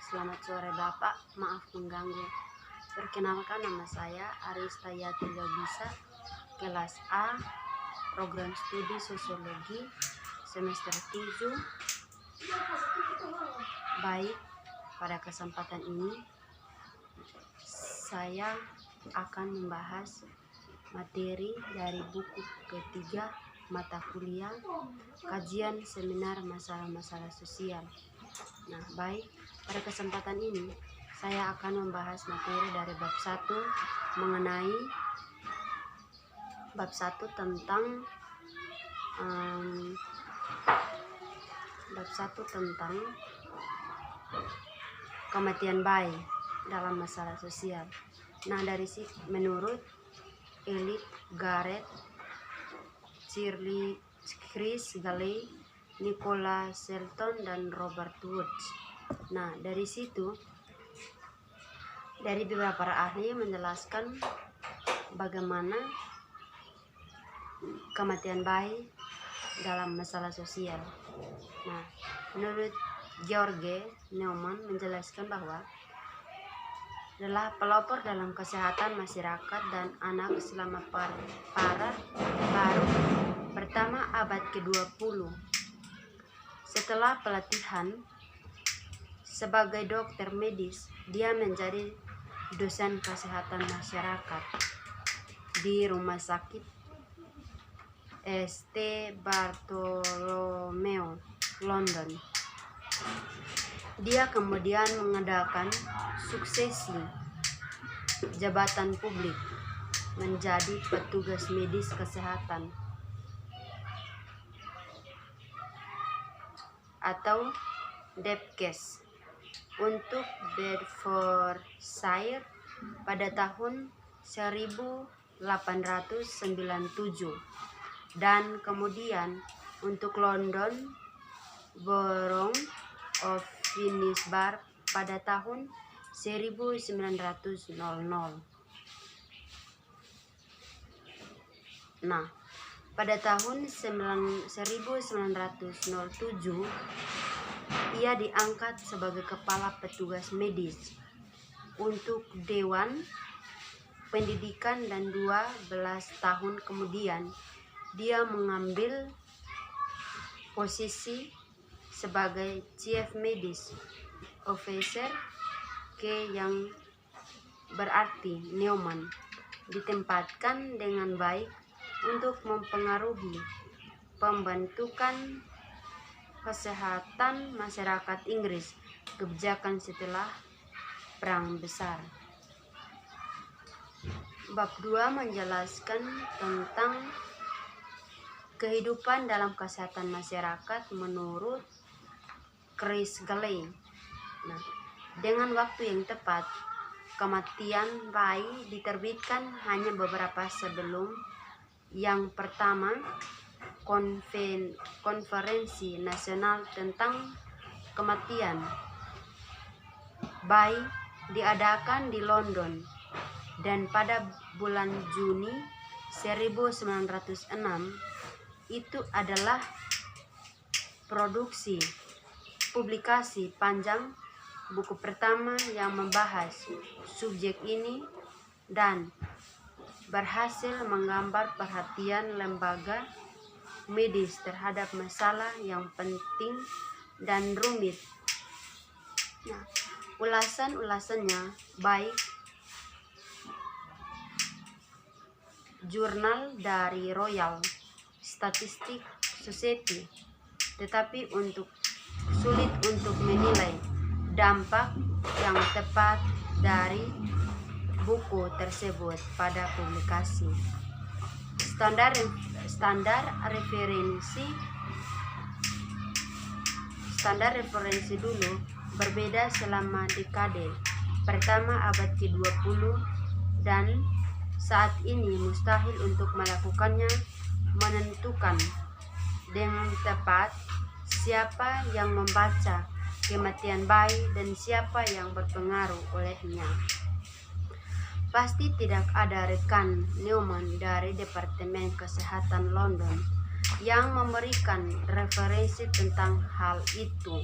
Selamat sore Bapak, maaf mengganggu. Perkenalkan, nama saya Arista Yati Lobisa, kelas A, program studi sosiologi, semester 7. Baik, pada kesempatan ini saya akan membahas materi dari buku ketiga mata kuliah kajian seminar masalah-masalah sosial. Nah, baik, pada kesempatan ini saya akan membahas materi dari bab 1 mengenai bab 1 tentang kematian bayi dalam masalah sosial. Nah, menurut Elit, Garrett, Chris Galley, Nicola Shelton, dan Robert Woods. Nah, dari beberapa ahli menjelaskan bagaimana kematian bayi dalam masalah sosial. Nah, menurut George Neumann menjelaskan bahwa adalah pelopor dalam kesehatan masyarakat dan anak selama baru pertama abad ke-20. Setelah pelatihan sebagai dokter medis, dia menjadi dosen kesehatan masyarakat di Rumah Sakit St. Bartholomew, London. Dia kemudian mengadakan suksesi jabatan publik menjadi petugas medis kesehatan atau Depkes untuk Bedfordshire pada tahun 1897 dan kemudian untuk London Borough of Finsbury pada tahun 1900. Nah, pada tahun 1907 ia diangkat sebagai kepala petugas medis untuk Dewan Pendidikan dan 12 tahun kemudian dia mengambil posisi sebagai Chief Medical Officer yang berarti Neumann ditempatkan dengan baik untuk mempengaruhi pembentukan kesehatan masyarakat Inggris kebijakan setelah Perang Besar. Bab 2 menjelaskan tentang kehidupan dalam kesehatan masyarakat menurut Chris Galley. Nah, dengan waktu yang tepat, kematian bayi diterbitkan hanya beberapa sebelum yang pertama Konferensi Nasional tentang Kematian Bayi diadakan di London, dan pada bulan Juni 1906 itu adalah publikasi panjang buku pertama yang membahas subjek ini dan berhasil menggambar perhatian lembaga medis terhadap masalah yang penting dan rumit. Nah, ulasannya baik jurnal dari Royal Statistic Society, tetapi sulit untuk menilai dampak yang tepat dari buku tersebut pada publikasi. Standar referensi dulu berbeda selama dekade pertama abad ke-20 dan saat ini mustahil untuk melakukannya menentukan dengan tepat siapa yang membaca kematian bayi dan siapa yang berpengaruh olehnya. Pasti tidak ada rekan Neumann dari Departemen Kesehatan London yang memberikan referensi tentang hal itu.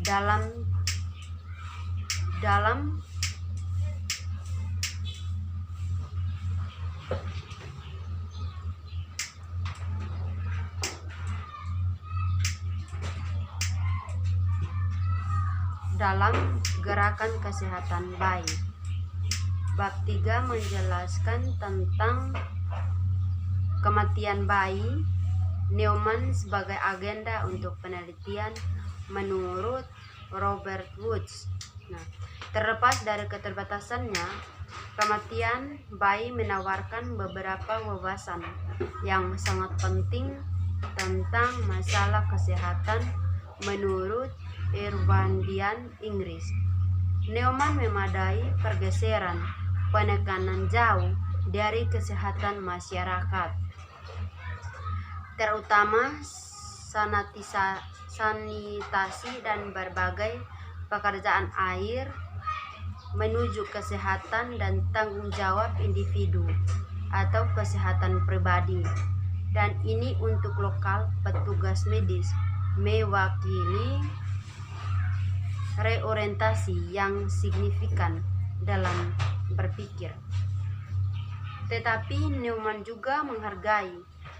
Dalam Dalam gerakan kesehatan bayi. Bab 3 menjelaskan tentang kematian bayi. Neumann sebagai agenda untuk penelitian menurut Robert Woods. Nah, terlepas dari keterbatasannya, kematian bayi menawarkan beberapa wawasan yang sangat penting tentang masalah kesehatan menurut Irvandian Inggris. Neumann memadai pergeseran penekanan jauh dari kesehatan masyarakat, terutama sanitasi dan berbagai pekerjaan air, menuju kesehatan dan tanggung jawab individu atau kesehatan pribadi. Dan ini untuk lokal petugas medis mewakili reorientasi yang signifikan dalam berpikir. Tetapi Neumann juga menghargai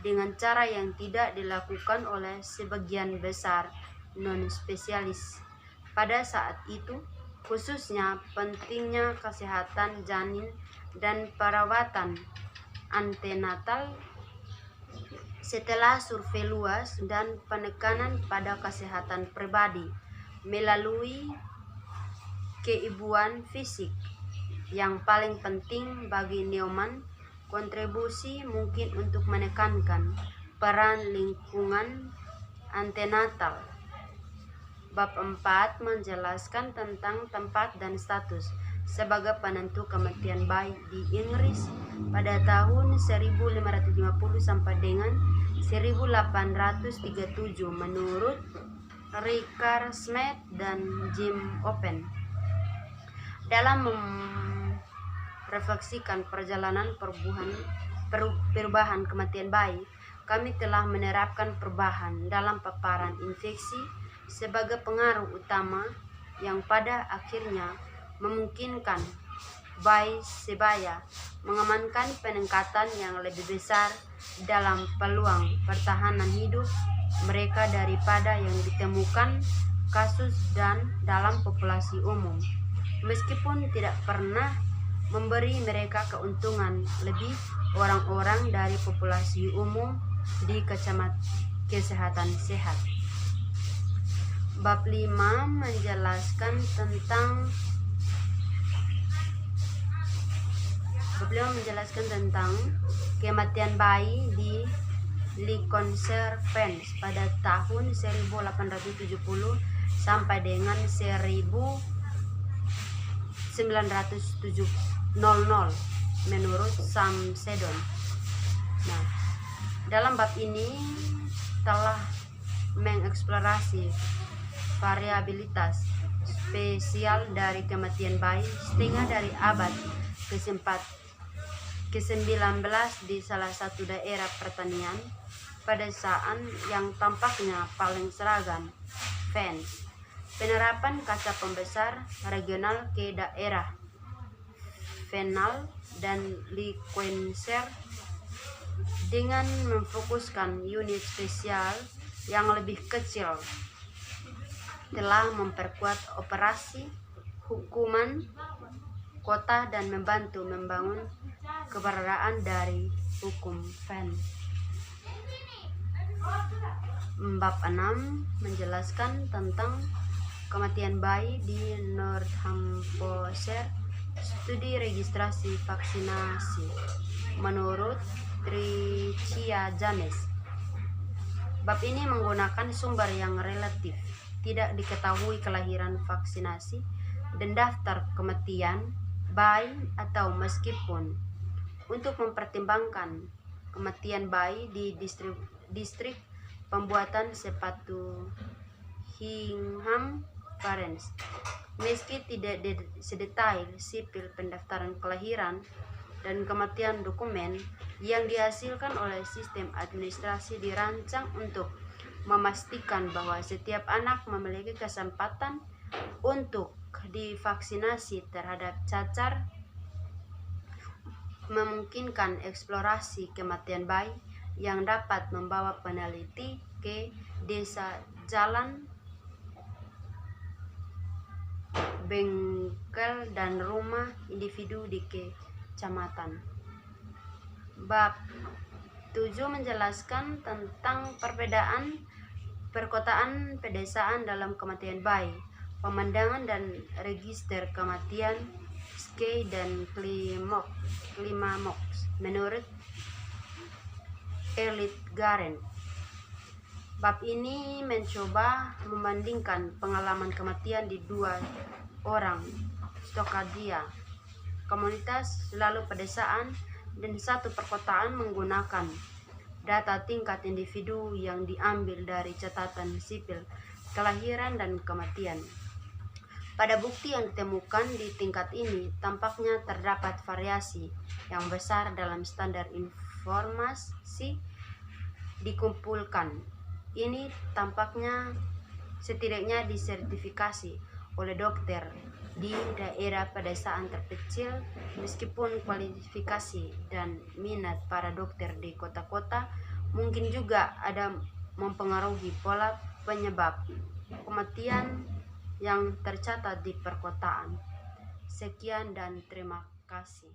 dengan cara yang tidak dilakukan oleh sebagian besar non-spesialis pada saat itu, khususnya pentingnya kesehatan janin dan perawatan antenatal setelah survei luas dan penekanan pada kesehatan pribadi melalui keibuan fisik. Yang paling penting bagi Neumann, kontribusi mungkin untuk menekankan peran lingkungan antenatal. Bab 4 menjelaskan tentang tempat dan status sebagai penentu kematian bayi di Inggris pada tahun 1550 sampai dengan 1837 menurut Richard Smith dan Jim Oppen. Dalam refleksikan perjalanan perubahan kematian bayi, kami telah menerapkan perubahan dalam paparan infeksi sebagai pengaruh utama yang pada akhirnya memungkinkan bayi sebaya mengamankan peningkatan yang lebih besar dalam peluang pertahanan hidup mereka daripada yang ditemukan kasus dan dalam populasi umum, meskipun tidak pernah memberi mereka keuntungan lebih orang-orang dari populasi umum di kesehatan sehat. Bab 5 menjelaskan tentang kematian bayi di Lincolnshire Fens pada tahun 1870 sampai dengan 1900 menurut Sam Seddon. Nah, dalam bab ini telah mengeksplorasi variabilitas spesial dari kematian bayi setengah dari abad ke-19 di salah satu daerah pertanian pada saat yang tampaknya paling seragam, Fens. Penerapan kata pembesar regional ke daerah Venal dan Lincolnshire dengan memfokuskan unit spesial yang lebih kecil telah memperkuat operasi hukuman kota dan membantu membangun keberadaan dari hukum Fens. Bab 6 menjelaskan tentang kematian bayi di Northamptonshire, studi registrasi vaksinasi menurut Tricia James. Bab ini menggunakan sumber yang relatif tidak diketahui kelahiran vaksinasi dan daftar kematian bayi atau meskipun untuk mempertimbangkan kematian bayi di distrik pembuatan sepatu Hingham Farens. Meski tidak sedetail sipil pendaftaran kelahiran dan kematian, dokumen yang dihasilkan oleh sistem administrasi dirancang untuk memastikan bahwa setiap anak memiliki kesempatan untuk divaksinasi terhadap cacar memungkinkan eksplorasi kematian bayi yang dapat membawa peneliti ke desa, jalan, bengkel, dan rumah individu di kecamatan. Bab 7 menjelaskan tentang perbedaan perkotaan pedesaan dalam kematian bayi, pemandangan dan register kematian Skye dan Klimamox menurut Elit Garen. Bab ini mencoba membandingkan pengalaman kematian di dua orang Stokadia, komunitas lalu pedesaan, dan satu perkotaan menggunakan data tingkat individu yang diambil dari catatan sipil kelahiran dan kematian. Pada bukti yang ditemukan di tingkat ini, tampaknya terdapat variasi yang besar dalam standar informasi dikumpulkan. Ini tampaknya setidaknya disertifikasi oleh dokter di daerah pedesaan terpencil, meskipun kualifikasi dan minat para dokter di kota-kota mungkin juga ada mempengaruhi pola penyebab kematian yang tercatat di perkotaan. Sekian dan terima kasih.